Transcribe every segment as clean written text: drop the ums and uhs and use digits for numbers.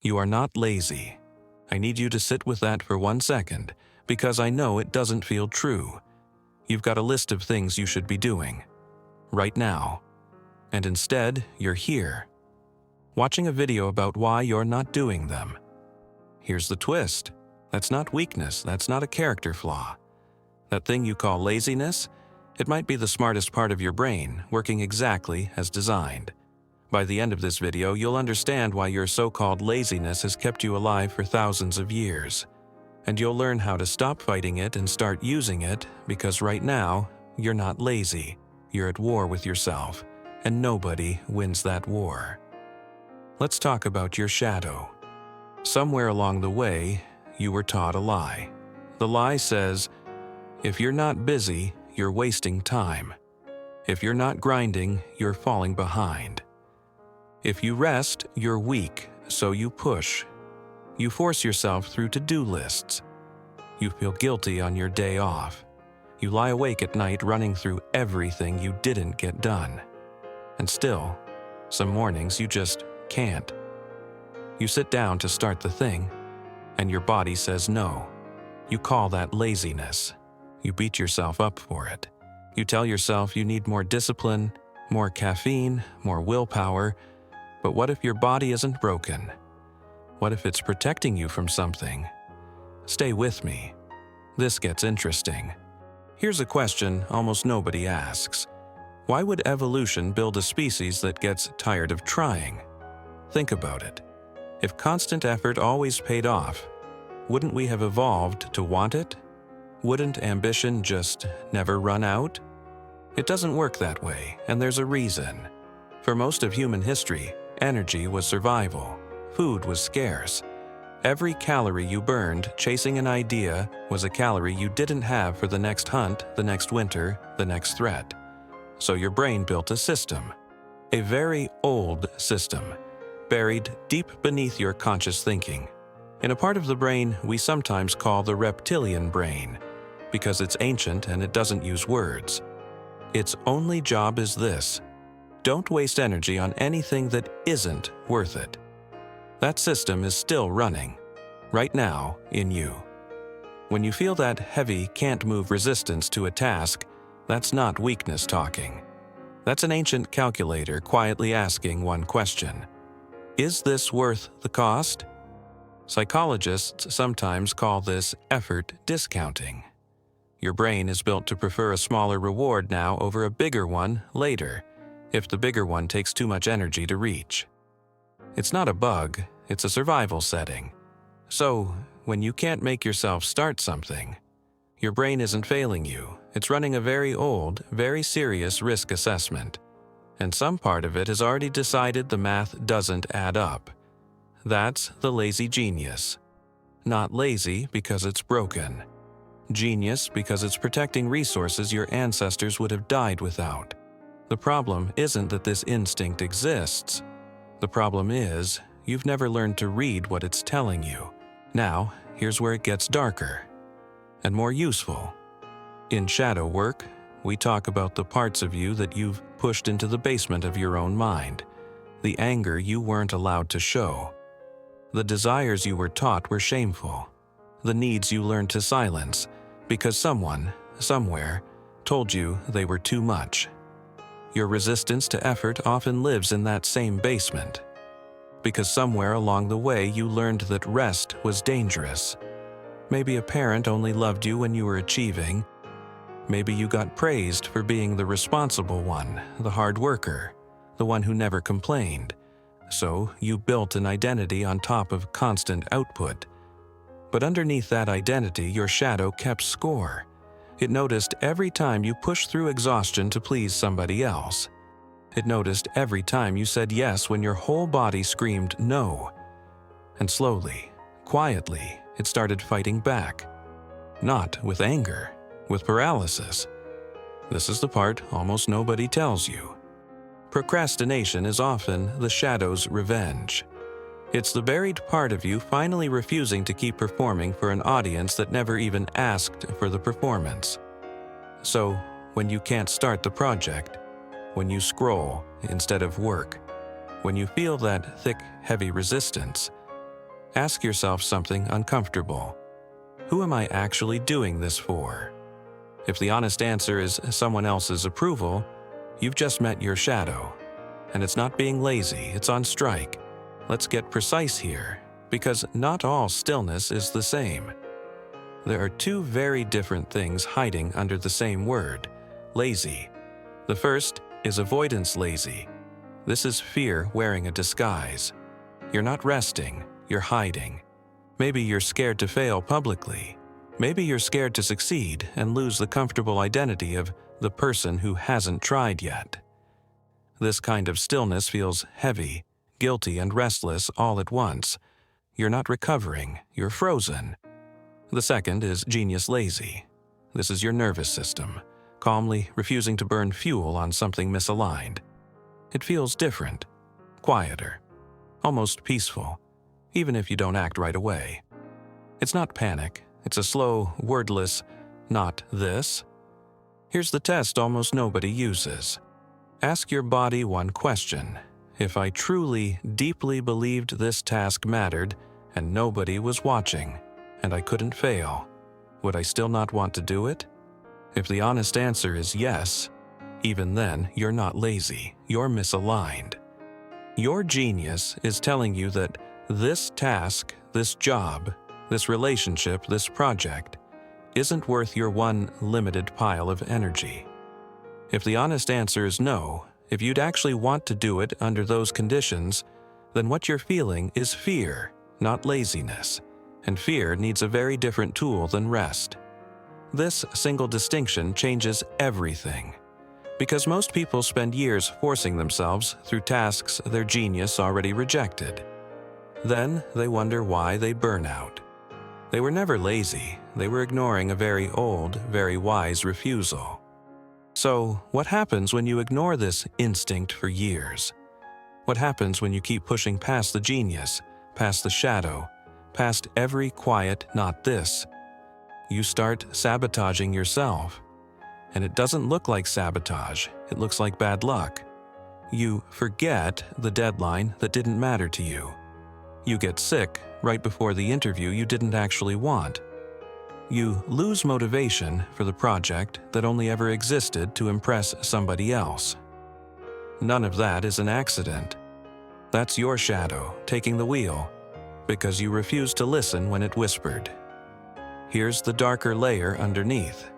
You are not lazy. I need you to sit with that for 1 second, because I know it doesn't feel true. You've got a list of things you should be doing, right now. And instead, you're here, watching a video about why you're not doing them. Here's the twist. That's not weakness, that's not a character flaw. That thing you call laziness, it might be the smartest part of your brain, working exactly as designed. By the end of this video, you'll understand why your so-called laziness has kept you alive for thousands of years. And you'll learn how to stop fighting it and start using it, because right now, you're not lazy. You're at war with yourself, and nobody wins that war. Let's talk about your shadow. Somewhere along the way, you were taught a lie. The lie says, if you're not busy, you're wasting time. If you're not grinding, you're falling behind. If you rest, you're weak, so you push. You force yourself through to-do lists. You feel guilty on your day off. You lie awake at night running through everything you didn't get done. And still, some mornings you just can't. You sit down to start the thing, and your body says no. You call that laziness. You beat yourself up for it. You tell yourself you need more discipline, more caffeine, more willpower. But what if your body isn't broken? What if it's protecting you from something? Stay with me. This gets interesting. Here's a question almost nobody asks. Why would evolution build a species that gets tired of trying? Think about it. If constant effort always paid off, wouldn't we have evolved to want it? Wouldn't ambition just never run out? It doesn't work that way, and there's a reason. For most of human history, energy was survival. Food was scarce. Every calorie you burned chasing an idea was a calorie you didn't have for the next hunt, the next winter, the next threat. So your brain built a system. A very old system, buried deep beneath your conscious thinking. In a part of the brain we sometimes call the reptilian brain, because it's ancient and it doesn't use words. Its only job is this: don't waste energy on anything that isn't worth it. That system is still running, right now, in you. When you feel that heavy, can't-move resistance to a task, that's not weakness talking. That's an ancient calculator quietly asking one question: is this worth the cost? Psychologists sometimes call this effort discounting. Your brain is built to prefer a smaller reward now over a bigger one later, if the bigger one takes too much energy to reach. It's not a bug, it's a survival setting. So, when you can't make yourself start something, your brain isn't failing you. It's running a very old, very serious risk assessment. And some part of it has already decided the math doesn't add up. That's the lazy genius. Not lazy because it's broken. Genius because it's protecting resources your ancestors would have died without. The problem isn't that this instinct exists. The problem is, you've never learned to read what it's telling you. Now, here's where it gets darker and more useful. In shadow work, we talk about the parts of you that you've pushed into the basement of your own mind, the anger you weren't allowed to show, the desires you were taught were shameful, the needs you learned to silence because someone, somewhere, told you they were too much. Your resistance to effort often lives in that same basement, because somewhere along the way you learned that rest was dangerous. Maybe a parent only loved you when you were achieving. Maybe you got praised for being the responsible one, the hard worker, the one who never complained. So you built an identity on top of constant output. But underneath that identity, your shadow kept score. It noticed every time you pushed through exhaustion to please somebody else. It noticed every time you said yes when your whole body screamed no. And slowly, quietly, it started fighting back. Not with anger, with paralysis. This is the part almost nobody tells you. Procrastination is often the shadow's revenge. It's the buried part of you finally refusing to keep performing for an audience that never even asked for the performance. So, when you can't start the project, when you scroll instead of work, when you feel that thick, heavy resistance, Ask yourself something uncomfortable. Who am I actually doing this for? If the honest answer is someone else's approval, you've just met your shadow. And it's not being lazy, it's on strike. Let's get precise here, because not all stillness is the same. There are two very different things hiding under the same word, lazy. The first is avoidance lazy. This is fear wearing a disguise. You're not resting, you're hiding. Maybe you're scared to fail publicly. Maybe you're scared to succeed and lose the comfortable identity of the person who hasn't tried yet. This kind of stillness feels heavy, guilty, and restless all at once. You're not recovering, you're frozen. The second is genius lazy. This is your nervous system, calmly refusing to burn fuel on something misaligned. It feels different, quieter, almost peaceful, even if you don't act right away. It's not panic, it's a slow, wordless, not this. Here's the test almost nobody uses. Ask your body one question. If I truly, deeply believed this task mattered and nobody was watching, and I couldn't fail, would I still not want to do it? If the honest answer is yes, even then you're not lazy, you're misaligned. Your genius is telling you that this task, this job, this relationship, this project, isn't worth your one limited pile of energy. If the honest answer is no, if you'd actually want to do it under those conditions, then what you're feeling is fear, not laziness, and fear needs a very different tool than rest. This single distinction changes everything, because most people spend years forcing themselves through tasks their genius already rejected. Then they wonder why they burn out. They were never lazy, they were ignoring a very old, very wise refusal. So, what happens when you ignore this instinct for years? What happens when you keep pushing past the genius, past the shadow, past every quiet not this? You start sabotaging yourself. And it doesn't look like sabotage, it looks like bad luck. You forget the deadline that didn't matter to you. You get sick right before the interview you didn't actually want. You lose motivation for the project that only ever existed to impress somebody else. None of that is an accident. That's your shadow taking the wheel, because you refused to listen when it whispered. Here's the darker layer underneath.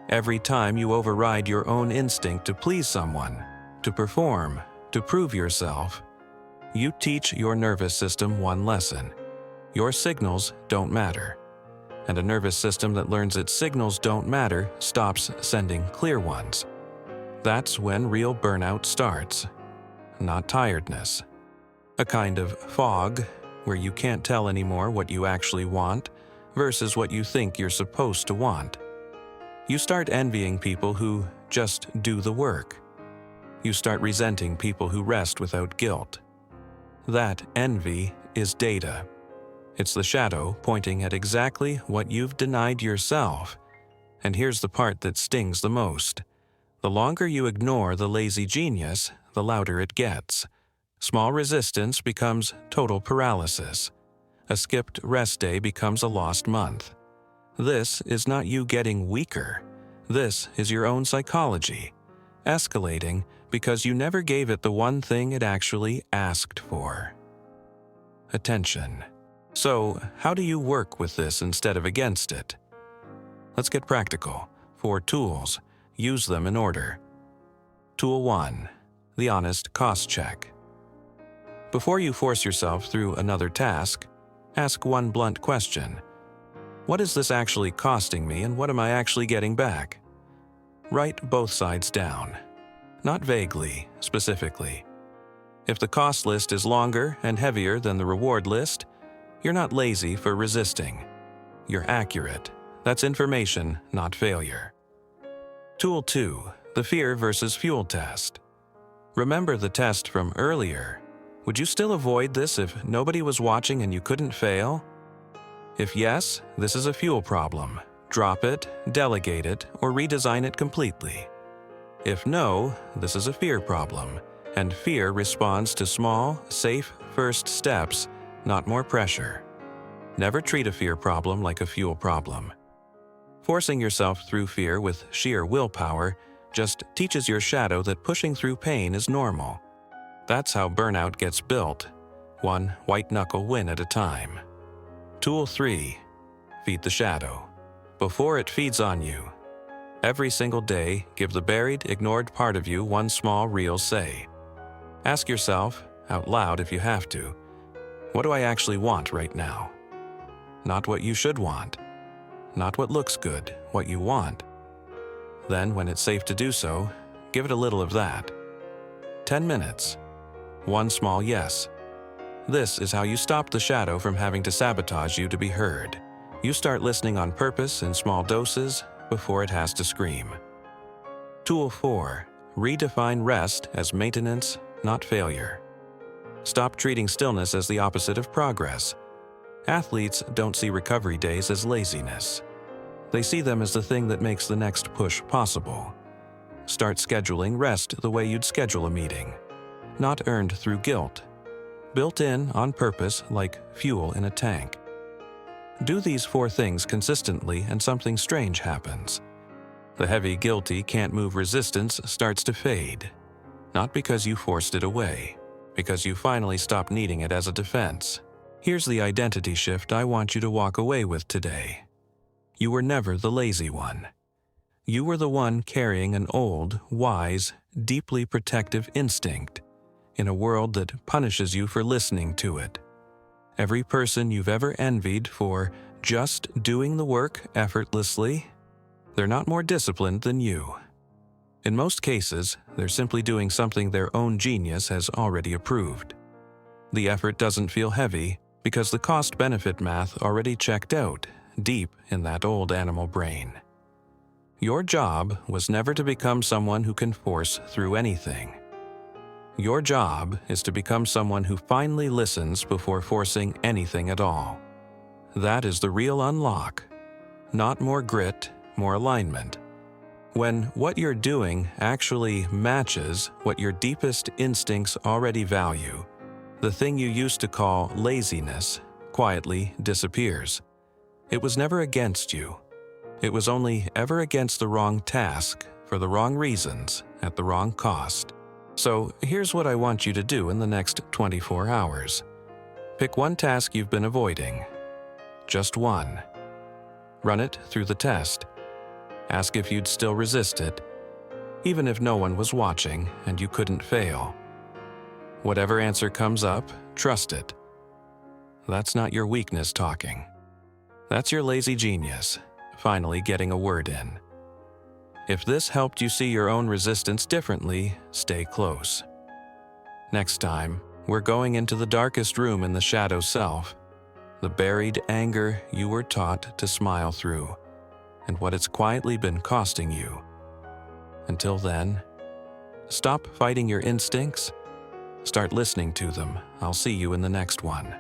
Every time you override your own instinct to please someone, to perform, to prove yourself, you teach your nervous system one lesson. Your signals don't matter. And a nervous system that learns its signals don't matter stops sending clear ones. That's when real burnout starts. Not tiredness. A kind of fog where you can't tell anymore what you actually want versus what you think you're supposed to want. You start envying people who just do the work. You start resenting people who rest without guilt. That envy is data. It's the shadow pointing at exactly what you've denied yourself. And here's the part that stings the most. The longer you ignore the lazy genius, the louder it gets. Small resistance becomes total paralysis. A skipped rest day becomes a lost month. This is not you getting weaker. This is your own psychology, escalating because you never gave it the one thing it actually asked for. Attention. So, how do you work with this instead of against it? Let's get practical. 4 tools. Use them in order. Tool 1. The honest cost check. Before you force yourself through another task, ask one blunt question. What is this actually costing me and what am I actually getting back? Write both sides down. Not vaguely, specifically. If the cost list is longer and heavier than the reward list, you're not lazy for resisting. You're accurate. That's information, not failure. Tool 2. The fear versus fuel test. Remember the test from earlier. Would you still avoid this if nobody was watching and you couldn't fail? If yes, this is a fuel problem. Drop it, delegate it, or redesign it completely. If no, this is a fear problem, and fear responds to small, safe first steps, not more pressure. Never treat a fear problem like a fuel problem. Forcing yourself through fear with sheer willpower just teaches your shadow that pushing through pain is normal. That's how burnout gets built, one white-knuckle win at a time. Tool 3. Feed the shadow. Before it feeds on you. Every single day, give the buried, ignored part of you one small, real say. Ask yourself, out loud if you have to, what do I actually want right now? Not what you should want. Not what looks good, what you want. Then, when it's safe to do so, give it a little of that. 10 minutes. One small yes. This is how you stop the shadow from having to sabotage you to be heard. You start listening on purpose in small doses before it has to scream. Tool 4. Redefine rest as maintenance, not failure. Stop treating stillness as the opposite of progress. Athletes don't see recovery days as laziness. They see them as the thing that makes the next push possible. Start scheduling rest the way you'd schedule a meeting. Not earned through guilt. Built in on purpose like fuel in a tank. Do these 4 things consistently and something strange happens. The heavy, guilty, can't move resistance starts to fade. Not because you forced it away, because you finally stopped needing it as a defense. Here's the identity shift I want you to walk away with today. You were never the lazy one. You were the one carrying an old, wise, deeply protective instinct in a world that punishes you for listening to it. Every person you've ever envied for just doing the work effortlessly, they're not more disciplined than you. In most cases, they're simply doing something their own genius has already approved. The effort doesn't feel heavy because the cost-benefit math already checked out deep in that old animal brain. Your job was never to become someone who can force through anything. Your job is to become someone who finally listens before forcing anything at all. That is the real unlock. Not more grit, more alignment. When what you're doing actually matches what your deepest instincts already value, the thing you used to call laziness quietly disappears. It was never against you. It was only ever against the wrong task, for the wrong reasons, at the wrong cost. So here's what I want you to do in the next 24 hours. Pick one task you've been avoiding. Just one. Run it through the test. Ask if you'd still resist it, even if no one was watching and you couldn't fail. Whatever answer comes up, trust it. That's not your weakness talking. That's your lazy genius, finally getting a word in. If this helped you see your own resistance differently, stay close. Next time, we're going into the darkest room in the shadow self, the buried anger you were taught to smile through, and what it's quietly been costing you. Until then, stop fighting your instincts. Start listening to them. I'll see you in the next one.